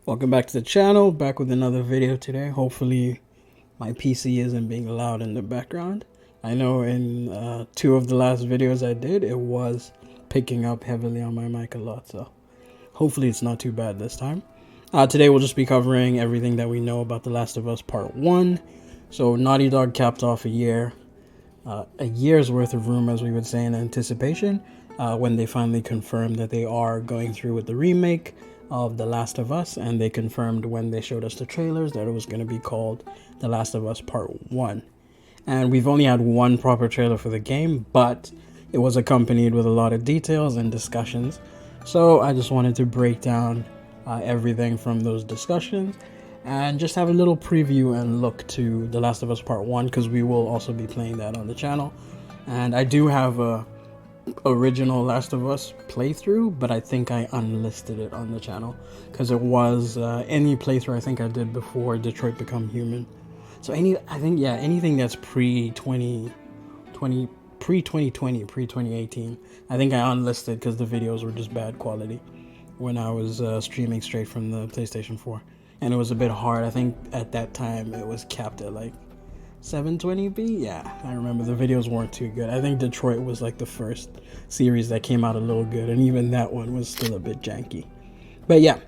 Welcome back to the channel, back with another video today. Hopefully my PC isn't being loud in the background. I know in two of the last videos I did, it was picking up heavily on my mic a lot, so hopefully it's not too bad this time. Today we'll just be covering everything that we know about The Last of Us Part 1. So Naughty Dog capped off a year's worth of rumors, we would say, in anticipation, when they finally confirmed that they are going through with the remake of The Last of Us, and they confirmed when they showed us the trailers that it was going to be called The Last of Us Part 1. And we've only had one proper trailer for the game, but it was accompanied with a lot of details and discussions. So I just wanted to break down everything from those discussions and just have a little preview and look to The Last of Us Part 1, because we will also be playing that on the channel. And I do have a original Last of Us playthrough, but I think I unlisted it on the channel because it was any playthrough I think I did before Detroit Become Human. So anything that's pre-2020, pre-2018, I think I unlisted because the videos were just bad quality when I was streaming straight from the PlayStation 4, and it was a bit hard. I think at that time it was capped at like 720p. Yeah, I remember the videos weren't too good. I think Detroit was like the first series that came out a little good, and even that one was still a bit janky. But yeah,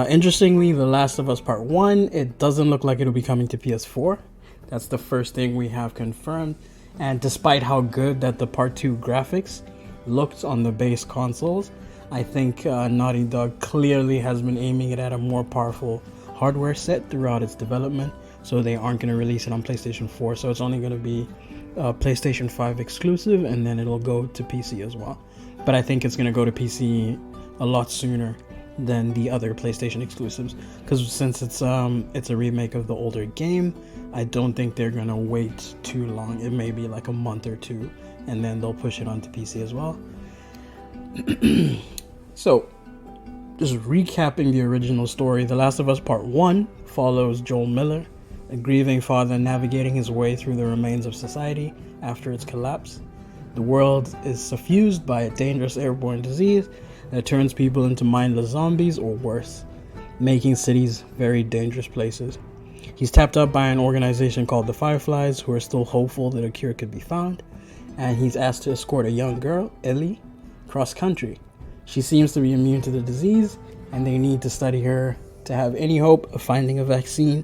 interestingly, The Last of Us Part 1, it doesn't look like it'll be coming to PS4. That's the first thing we have confirmed. And despite how good that the Part 2 graphics looked on the base consoles, I think Naughty Dog clearly has been aiming it at a more powerful hardware set throughout its development. So they aren't going to release it on PlayStation 4. So it's only going to be PlayStation 5 exclusive, and then it'll go to PC as well. But I think it's going to go to PC a lot sooner than the other PlayStation exclusives, because since it's a remake of the older game, I don't think they're going to wait too long. It may be like a month or two, and then they'll push it onto PC as well. So, just recapping the original story, The Last of Us Part 1 follows Joel Miller, a grieving father navigating his way through the remains of society after its collapse. The world is suffused by a dangerous airborne disease that turns people into mindless zombies or worse, making cities very dangerous places. He's tapped up by an organization called the Fireflies, who are still hopeful that a cure could be found, and he's asked to escort a young girl, Ellie, cross country. She seems to be immune to the disease, and they need to study her to have any hope of finding a vaccine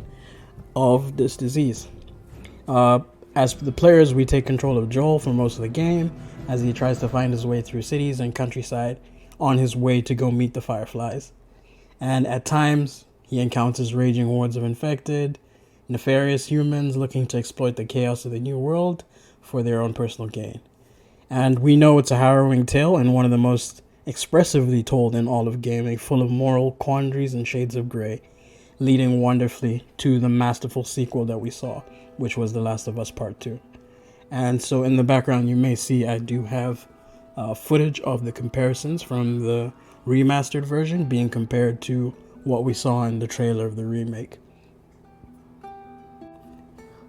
of this disease. As for the players, we take control of Joel for most of the game as he tries to find his way through cities and countryside on his way to go meet the Fireflies. And at times, he encounters raging hordes of infected, nefarious humans looking to exploit the chaos of the new world for their own personal gain. And we know it's a harrowing tale, and one of the most expressively told in all of gaming, full of moral quandaries and shades of grey, leading wonderfully to the masterful sequel that we saw, which was The Last of Us Part 2. And so in the background you may see I do have footage of the comparisons from the remastered version being compared to what we saw in the trailer of the remake.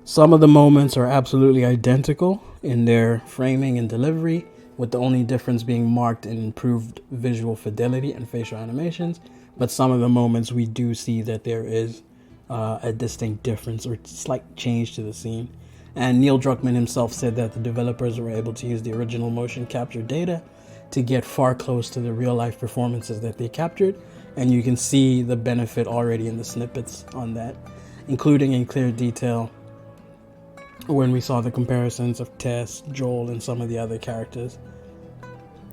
Some of the moments are absolutely identical in their framing and delivery, with the only difference being marked in improved visual fidelity and facial animations. But some of the moments we do see that there is a distinct difference or slight change to the scene. And Neil Druckmann himself said that the developers were able to use the original motion capture data to get far close to the real life performances that they captured. And you can see the benefit already in the snippets on that, including in clear detail when we saw the comparisons of Tess, Joel, and some of the other characters.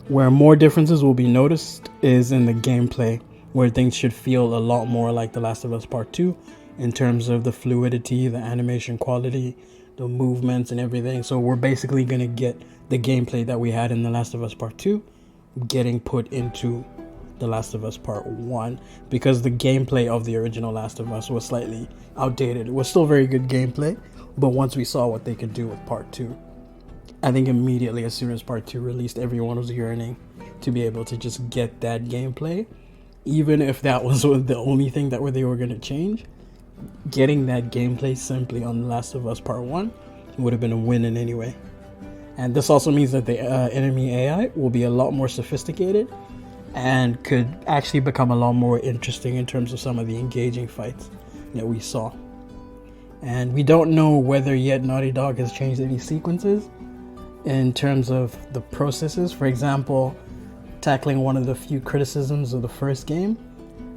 Where more differences will be noticed is in the gameplay, where things should feel a lot more like The Last of Us Part 2 in terms of the fluidity, the animation quality, the movements and everything. So we're basically going to get the gameplay that we had in The Last of Us Part 2 getting put into The Last of Us Part 1, because the gameplay of the original Last of Us was slightly outdated. It was still very good gameplay, but once we saw what they could do with Part 2, I think immediately as soon as Part 2 released, everyone was yearning to be able to just get that gameplay. Even if that was the only thing that they were going to change, getting that gameplay simply on The Last of Us Part 1 would have been a win in any way. And this also means that the enemy AI will be a lot more sophisticated, and could actually become a lot more interesting in terms of some of the engaging fights that we saw. And we don't know whether yet Naughty Dog has changed any sequences in terms of the processes. For example, tackling one of the few criticisms of the first game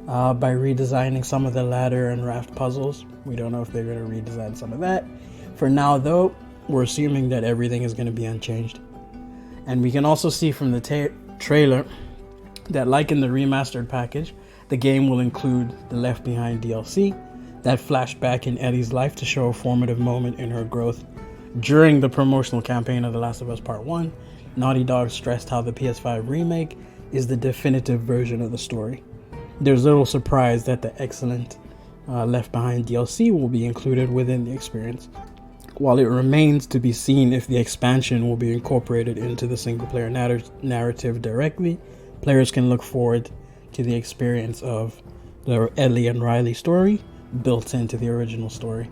by redesigning some of the ladder and raft puzzles. We don't know if they're going to redesign some of that. For now, though, we're assuming that everything is going to be unchanged. And we can also see from the trailer that, like in the remastered package, the game will include the Left Behind DLC that flashed back in Ellie's life to show a formative moment in her growth. During the promotional campaign of The Last of Us Part 1, Naughty Dog stressed how the PS5 remake is the definitive version of the story. There's little surprise that the excellent Left Behind DLC will be included within the experience, while it remains to be seen if the expansion will be incorporated into the single-player narrative directly. Players can look forward to the experience of the Ellie and Riley story built into the original story.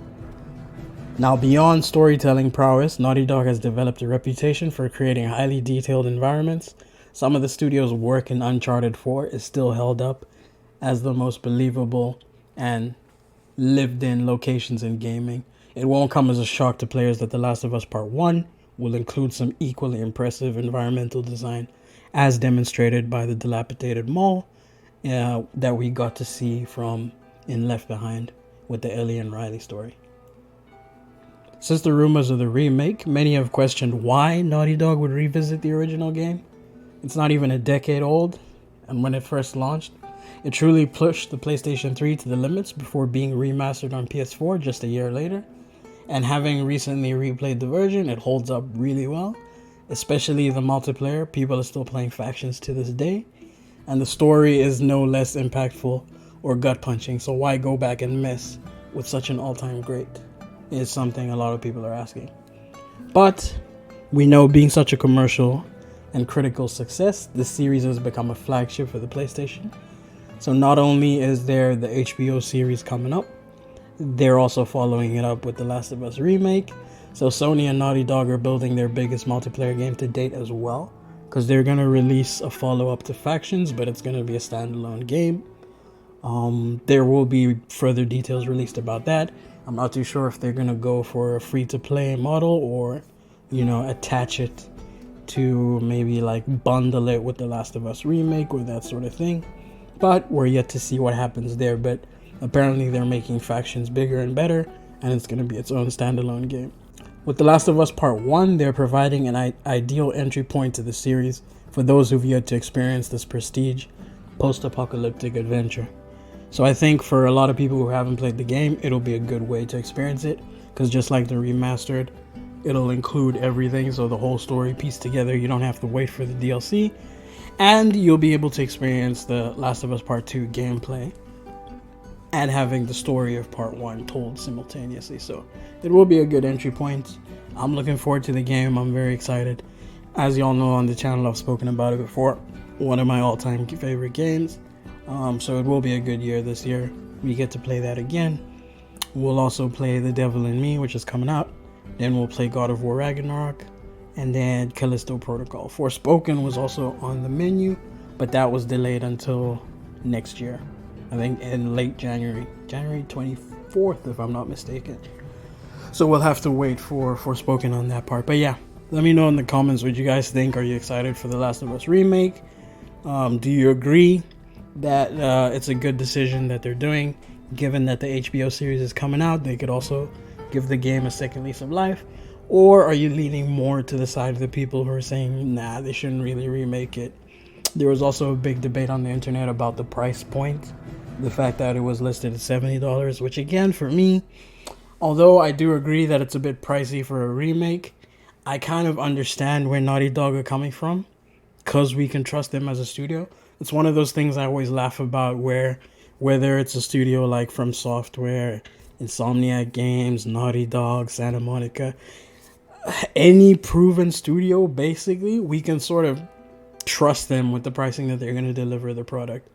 Now, beyond storytelling prowess, Naughty Dog has developed a reputation for creating highly detailed environments. Some of the studio's work in Uncharted 4 is still held up as the most believable and lived-in locations in gaming. It won't come as a shock to players that The Last of Us Part 1 will include some equally impressive environmental design, as demonstrated by the dilapidated mall that we got to see from in Left Behind with the Ellie and Riley story. Since the rumors of the remake, many have questioned why Naughty Dog would revisit the original game. It's not even a decade old, and when it first launched, it truly pushed the PlayStation 3 to the limits before being remastered on PS4 just a year later. And having recently replayed the version, it holds up really well, especially the multiplayer. People are still playing factions to this day, and the story is no less impactful or gut-punching, so why go back and mess with such an all-time great? Is something a lot of people are asking. But we know, being such a commercial and critical success, this series has become a flagship for the PlayStation. So not only is there the HBO series coming up, they're also following it up with The Last of Us Remake. So Sony and Naughty Dog are building their biggest multiplayer game to date as well, because they're going to release a follow-up to Factions, but it's going to be a standalone game. There will be further details released about that. I'm not too sure if they're going to go for a free-to-play model or, attach it to maybe like bundle it with The Last of Us Remake or that sort of thing. But we're yet to see what happens there. But apparently they're making Factions bigger and better, and it's going to be its own standalone game. With The Last of Us Part 1, they're providing an ideal entry point to the series for those who've yet to experience this prestige post-apocalyptic adventure. So I think for a lot of people who haven't played the game, it'll be a good way to experience it, because just like the remastered, it'll include everything, so the whole story pieced together. You don't have to wait for the DLC, and you'll be able to experience the Last of Us Part 2 gameplay and having the story of Part 1 told simultaneously. So it will be a good entry point. I'm looking forward to the game. I'm very excited. As y'all know on the channel, I've spoken about it before. One of my all-time favorite games. So it will be a good year this year. We get to play that again. We'll also play The Devil in Me, which is coming out. Then we'll play God of War Ragnarok, and then Callisto Protocol. Forspoken was also on the menu, but that was delayed until next year. I think in late January 24th, if I'm not mistaken. So we'll have to wait for Forspoken on that part. But yeah, let me know in the comments what you guys think. Are you excited for The Last of Us Remake? Do you agree that it's a good decision that they're doing, given that the HBO series is coming out? They could also give the game a second lease of life. Or are you leaning more to the side of the people who are saying, nah, they shouldn't really remake it? There was also a big debate on the internet about the price point, the fact that it was listed at $70, which again, for me, although I do agree that it's a bit pricey for a remake, I kind of understand where Naughty Dog are coming from, because we can trust them as a studio. It's one of those things I always laugh about, where whether it's a studio like From Software, Insomniac Games, Naughty Dog, Santa Monica, any proven studio, basically, we can sort of trust them with the pricing that they're going to deliver the product.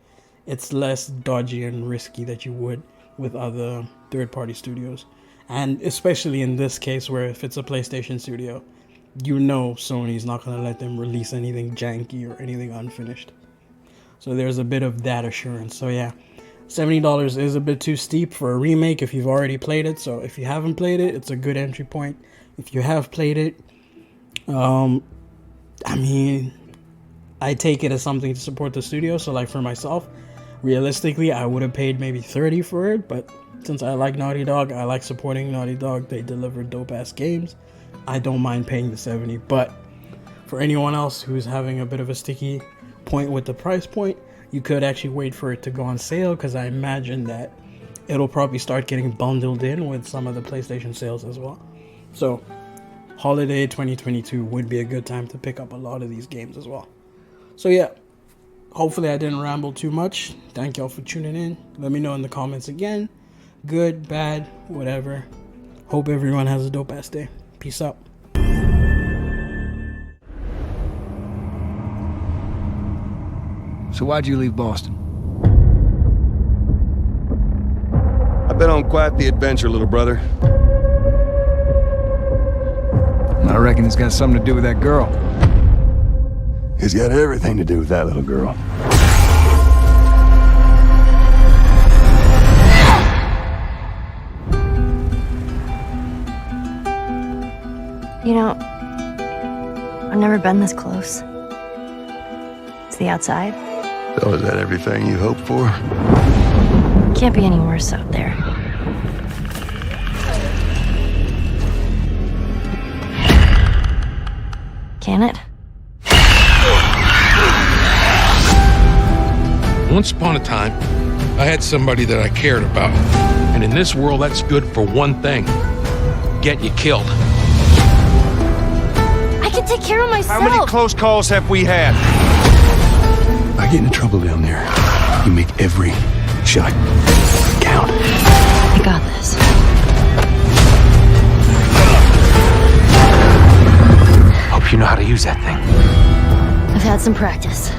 It's less dodgy and risky that you would with other third-party studios. And especially in this case, where if it's a PlayStation studio, Sony's not going to let them release anything janky or anything unfinished. So there's a bit of that assurance. So yeah, $70 is a bit too steep for a remake if you've already played it. So if you haven't played it, it's a good entry point. If you have played it, I mean, I take it as something to support the studio. So like for myself, realistically, I would have paid maybe $30 for it. But since I like Naughty Dog, I like supporting Naughty Dog. They deliver dope-ass games. I don't mind paying the $70. But for anyone else who's having a bit of a sticky point with the price point, you could actually wait for it to go on sale, because I imagine that it'll probably start getting bundled in with some of the PlayStation sales as well. So holiday 2022 would be a good time to pick up a lot of these games as well. So yeah, hopefully I didn't ramble too much. Thank y'all for tuning in. Let me know in the comments again. Good, bad, whatever. Hope everyone has a dope ass day. Peace out. So why'd you leave Boston? I've been on quite the adventure, little brother. I reckon it's got something to do with that girl. It's got everything to do with that little girl. You know, I've never been this close. It's the outside. So is that everything you hoped for? Can't be any worse out there. Can it? Once upon a time, I had somebody that I cared about. And in this world, that's good for one thing. Get you killed. I can take care of myself. How many close calls have we had? I get into trouble down there. You make every shot count. I got this. Hope you know how to use that thing. I've had some practice.